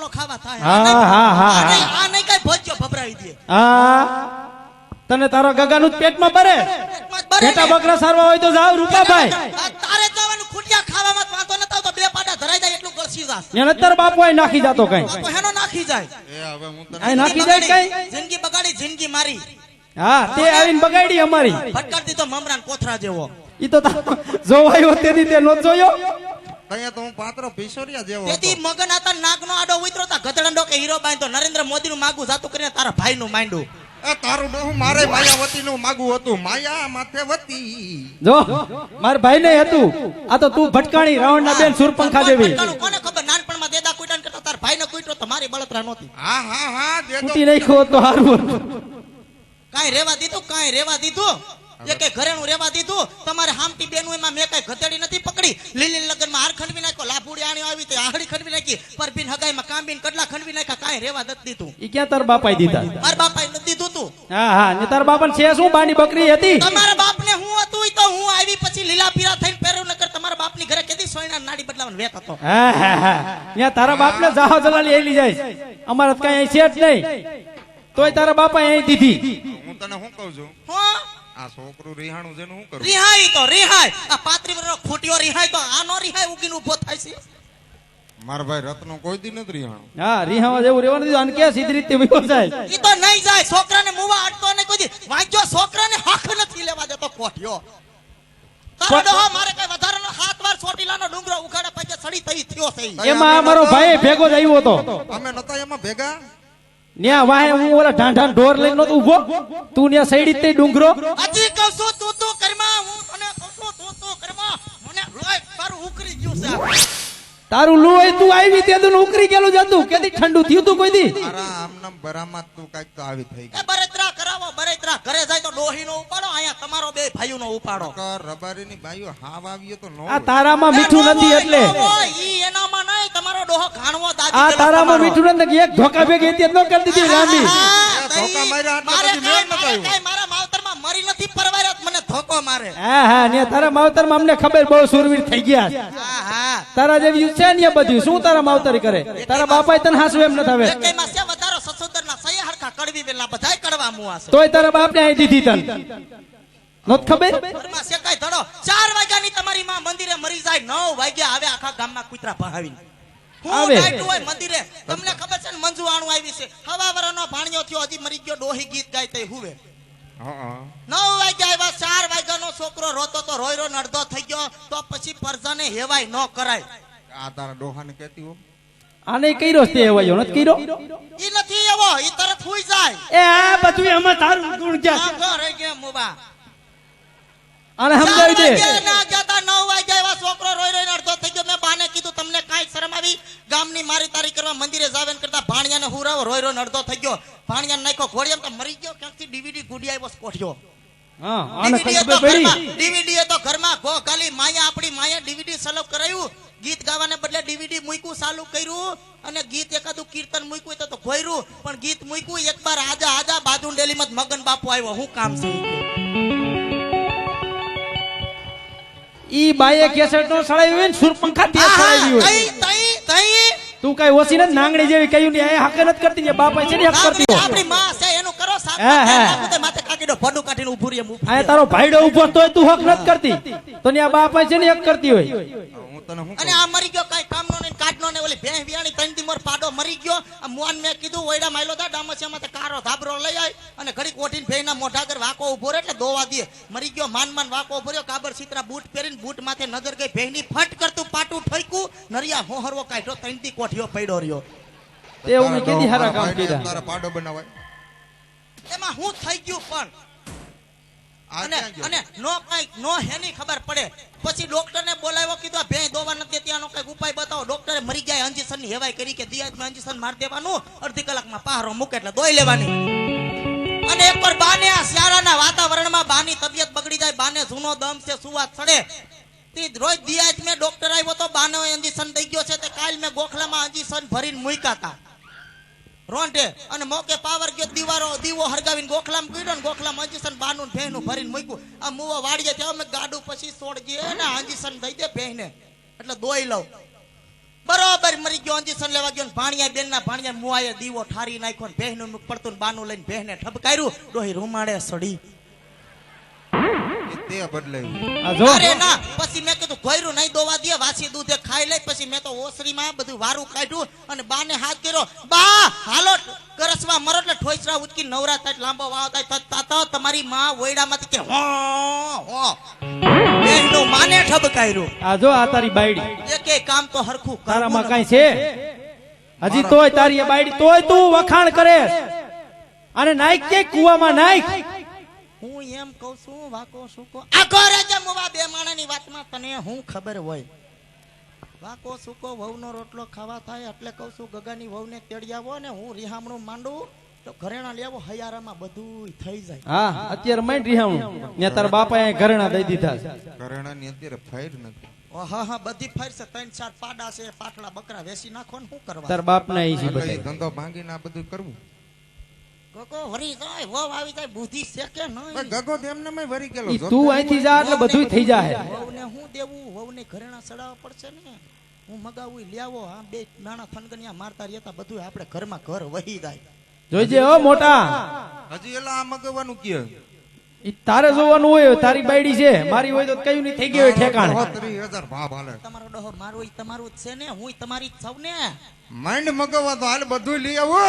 નો ખાવા થાય હા હા હા આ નહીં કઈ ભોજ્યો ભભરાવી દે હા તને તારો ગગાનું પેટમાં ભરે બેટા બકરા સારવા હોય તો જાવ રૂપાભાઈ તારે જવાનું ખુટિયા ખાવામાં વાંધો ન તો બે પાડા ધરાઈ જાય એટલું કરસી જાસ એને તાર બાપુ અહીં નાખી જાતો કઈ તો હેનો નાખી જાય એ હવે હું તને અહીં નાખી જાય કઈ જિંદગી બગાડી જિંદગી મારી હા તે આવીને બગાડી અમારી ફટકાર દીધો મમરાન કોથરા જેવો ઈ તો જોવાયો તેથી તે નો જોયો અહીંયા તો હું પાત્રો ભીસોરિયા જેવો હતો. તેથી મગન આતા નાગનો આડો ઉતરો તા ગધડંડો કે હીરો બાંધો નરેન્દ્ર મોદી નું માગું જાતું કરીને તારા ભાઈ નું માંડું એ તારું ડોહું મારે માયાવતી નું માગું હતું માયા માથે વતી જો માર ભાઈ ને હતું આ તો તું ભટકાણી રાવણ ના બેન સુરપંખા દેવી કોને ખબર નાનપણમાં દેદા કુઈટાન કરતા તારા ભાઈ ને કુઈટો તો મારી બળતરા નહોતી હા હા હા દે દો તૂટી નાખ્યો તો હારું કાઈ રેવા દીધું એકે ઘરેણું રેવા દીધું તમારે હામટી બેનું એમાં મેં કઈ ગધેડી નથી પકડી લીલી લગનમાં હાર ખંડવી નાખ્યો લાભુડી આણી આવી તે આહડી ખંડવી નાખી પરબીન હગાઈમાં કાંબીન કડલા ખંડવી નાખ્યા કાઈ રેવા નથી દીધું ઈ ક્યાં તાર બાપાએ દીધા માર બાપાએ નથી દીધું તું હા હા ને તાર બાપાને છે શું બાની બકરી હતી તમારા બાપને હું હતું ઈ તો હું આવી પછી લીલા પીરા થઈને પહેર્યું નકર તમારા બાપની ઘરે કેદી સોયના નાડી બદલાવાનો વેત હતો હા હા હા ત્યાં તારા બાપને જાહો જલાલી એલી જાય અમારે તો કઈ અહીં છે જ નહીં તોય તારા બાપા અહીં દીધી હું તને શું કહું છું હો આ છોકરું રિહાણું જેનું શું કરું રિહાય આ 35 વર્ષનો ખોટિયો રિહાય તો આનો રિહાય ઉગીને ઉભો થાય છે મારા ભાઈ રત્નો કોઈ દી નથી રિહાણું હા રીહાવા જેવું રેવાનું દીધું અને કે સીધી રીતે વિયો જાય ઈ તો નહીં જાય છોકરાને મુવા અડતો ને કોઈ દી વાંચ્યો છોકરાને હક નથી લેવા દેતો કોઠિયો તારો ડોહો મારે કઈ વધારાનો 7 વાર ચોટીલાનો ડુંગરો ઉખાડે પગે સડી થઈ થયો છે એમાં અમારો ભાઈ ભેગો જ આવ્યો હતો અમે નતા એમાં ભેગા ન્યા વાહે હું ઓલા ઢાંઢાન ઢોર લઈને નતો ઉભો તું ન્યા સઈડી તે ડુંગરો હજી કહું છું તું કરમાં હું તને કહું છું તું કરમાં મને લોય તારું ઉકરી ગયું છે તારું લોહી તું આવી તે દુન ઉકરી ગયેલું જતું કેદી ઠંડુ થયું તું કોઈ દી મારા આમનામ બરામાં તું કાઈક તો આવી થઈ એ ગઈ બરેતરા કરાવો બરેતરા ઘરે જાય તો ડોહીનો ઉપાડો અહીંયા તમારો બે ભાઈઓનો ઉપાડો કર રબારીની બાઈઓ હાવ આવ્યો તો નો આ તારામાં મીઠું નથી એટલે ઈ એનામાં નહીં તમારો ડોહો ઘાણવો દાદી આ તારામાં મીઠું નથી એક ધોકા ભેગી હતી ન કરી દીધી લાંબી ધોકા માર્યા એટલે પછી મેળ નતો આવ્યો. મારા માવતરમાં મરી નથી પરવાર્યા મને ધોકો મારે હા હા ને તારા માવતરમાં અમને ખબર બહુ સુરવીર થઈ ગયા છે. હા હા તારા જેવી છે ને બધું શું તારા માવતરી કરે તારા બાપાએ તને હાસુ એમ ન થાવે એકેયમાં છે વધારો સસોદરના સહી હરખા કડવી વેલા બધાય કડવા મુવા છે તોય તારા બાપને અહીં દીધી તન નોત ખબર ઘરમાં શેકાય ધડો 4 વાગ્યાની તમારી માં મંદિરે મરી જાય 9 વાગ્યા આવે આખા ગામમાં કૂતરા ભહાવીને આવે. હું બેઠું હોય મંદિરે તમને ખબર છે ને મંજુ આણું આવી છે હવા વરનો ભાણિયો થયો હજી મરી ગયો ડોહી ગીત ગાય તે હુવે હા 9 વાગ્યા આવ્યા 4 વાગ્યાનો છોકરો રોતો તો રોયરો નડધો થઈ ગયો તો પછી પરજાને હેવાય ન કરાય આ તારા ડોહાને કહેતી હો આને કર્યો તે એવાયો નથી કર્યો ઈ નથી એવો ઈ તરત હુઈ જાય એ આ બધું એમાં તારું ગુણ ક્યાં આમ જો રહી ગયા મુબા આને સમજાવી દે 9 વાગ્યા એવા છોકરો રોઈ રોઈને અડધો થઈ ગયો મેં બાને કીધું તમને કાંઈ શરમ આવી ગામની મારી તારી કરવા મંદિરે જાવેન કરતા ભાણિયાને હુરાવો રોઈ રોઈને અડધો થઈ ગયો ભાણિયાને નાખ્યો ઘોડિયામ તો મરી ગયો ક્યાંકથી ડીવીડી ગુડી આવ્યો કોઠ્યો હા આને ખબર પડી ડીવીડી તો ઘરમાં ગો ખાલી માયા આપણી માયા ડીવીડી સલવ કરાયું ગીત ગાવાને બદલે ડીવીડી મૂક્યું ચાલુ કર્યું અને ગીત એકાદું કીર્તન મૂક્યું તો ઘોયરું પણ ગીત મૂક્યું એક બાર આજા આજા બાજુ ડેલીમાં મગન બાપુ આવ્યો હું કામ છે ઈ બાઈએ કેસેટ નો સળાવ્યો હોય ને સુરપંખા તે સળાવ્યો હોય તું કઈ ઓછી નથી નાંગણી જેવી કયું ને એ હક નથી કરતી ને બાપા છે ને હક કરતી હોય આપણી માં છે એનું કરો સાફ માથે કાકીડો ભડું કાઢીને ઊભું રહે આ તારો ભાઈડો ઉભો તોય તું હક નથી કરતી તો ને આ બાપા છે ને હક કરતી હોય હું તને શું અને આ મરી ગયો કઈ કામનો ને કાઢનો ને ઓલી ભેં વિયાણી 3 દી મોર પાડો મરી ગયો આ મુઆન મેં કીધું ઓયડા માયલો દા ડામસિયામાં તે કારો ધાબરો લઈ આય અને ઘડી કોઠીને ભેંના મોઢા આગળ વાકો ઉભો રહે એટલે દોવા દે મરી ગયો માન વાકો ઉભો રહ્યો કાબર સીતરા બૂટ પહેરીને બૂટ માથે નજર ગઈ ભેંની ફટ કરતું પાટું ઠોક્યું નરિયા હોહરવો કાઢ્યો 3 દી કોઠીઓ પડ્યો રહ્યો તે હું કેદી હારા કામ કર્યા તારા પાડો બનાવાય એમાં હું થઈ ગયું પણ આ અને ક્યાં ગયો અને નો હેની ખબર પડે પછી ડોક્ટરને બોલાવ્યો કીધું આ ભેં દોવા નથી ત્યાંનો કઈક ઉપાય બતાવો ડોક્ટરે મરી ગયા ઇન્જેક્શન ની હેવાય કરી કે દિયાજમાં ઇન્જેક્શન માર દેવાનું અડધી કલાકમાં પહારો મૂકે એટલે દોઈ લેવાની અને એકવાર બાને આ શિયાળાના વાતાવરણમાં બાની તબિયત બગડી જાય બાને જૂનો દમ છે સુવાત ચડે તે રોજ દિયાજ મેં ડોક્ટર આવ્યો તો બાને ઇન્જેક્શન દઈ ગયો છે તે કાલ મેં ગોખલામાં ઇન્જેક્શન ભરીને મૂક્યા હતા રોંઢે અને મોકે પાવર ગયો દીવો હરગાવીને ગોખલામાં ગયો ને ગોખલામાં અંજીસન બાનું ભેંનું ભરીને મૂક્યું આ મુવો વાડીએ ત્યાં અમે ગાડું પછી છોડજે ને અંજીસન દઈ દે ભેંને એટલે દોઈ લઉં બરોબર મરી ગયો ઇન્જેક્શન લેવા ગયો ને ભાણિયા બેન ના ભાણિયા મુઆએ દીવો ઠારી નાખ્યો ને બહેનું મુખ પડતું ને બાનું લઈને બહેને ઠબકાર્યું ડોહી રૂમાડે સડી એ તે બદલાયું. આ જો અરે ના પછી મેં કીધું ગોયરું નહીં દોવા દે વાસી દૂધે ખાઈ લે પછી મેં તો ઓસરીમાં બધું વારું કાઢ્યું અને બાને હાથ કર્યો બા હાલો કરસવા મરો એટલે ઠોઈસરા ઉચકી નવરા થાય લાંબો વાવ થાય તો તમારી માં ઓયડામાંથી કે હો હો બેનનું માને ઠબકાર્યું આ જો આ તારી બાયડી એકે કામ તો હરખું તારામાં કઈ છે હજી તોય તારી એ બાયડી તોય તું વખાણ કરે અને નાઈક કે કુવામાં નાઈક હું એમ કહું છું વાકો સુકો આગો રેજે મુવા બે માણાની વાતમાં તને હું ખબર હોય વાકો સુકો વહુનો રોટલો ખાવા થાય એટલે કહું છું ગગાની વહુને તેડી આવો ને હું રિહામણું માંડું તો ઘરેણા લેવો હૈયારામાં બધું થઈ જાય હા અત્યારે માઇન રિહામણું ને તારા બાપાએ ઘરેણા દઈ દીધા છે ઘરેણાની અત્યારે ફાઈર નથી. હા હા બધી ફાઈર છે 3-4 પાડા છે પાટલા બકરા વેસી નાખો ને શું કરવા તાર બાપ ના ઈ છે એટલે બધા એ ધંધો ભાંગીને આ બધું કરવું. કોકો વરી જાય વહુ આવી જાય બુદ્ધિ છે કે પણ નહીં ગગો તેમને મેં વરી ગયેલો. ઈ તું અહીંથી જા એટલે બધું થઈ જાય વહુને હું દેવું વહુને ઘરેણા ચડાવવા પડશે ને હું મગાવું લેવો આ બે નાના થનગનિયા મારતા રહેતા બધું આપણે ઘરમાં ઘર વહી જાય જોઈજે ઓ મોટા હજી એલા આ મગવાનું કે ઈ તારે જોવાનું હોય તારી બાયડી છે મારી હોય તો કયું નહીં થઈ ગયું હોય ઠેકાણે 30,000 ભાવ હાલે. તમારો ડોહો મારો ઈ તમારું જ છે ને હું તમારી જ છું ને માઇન્ડ મગવા તો હાલ બધું લઈ આવો.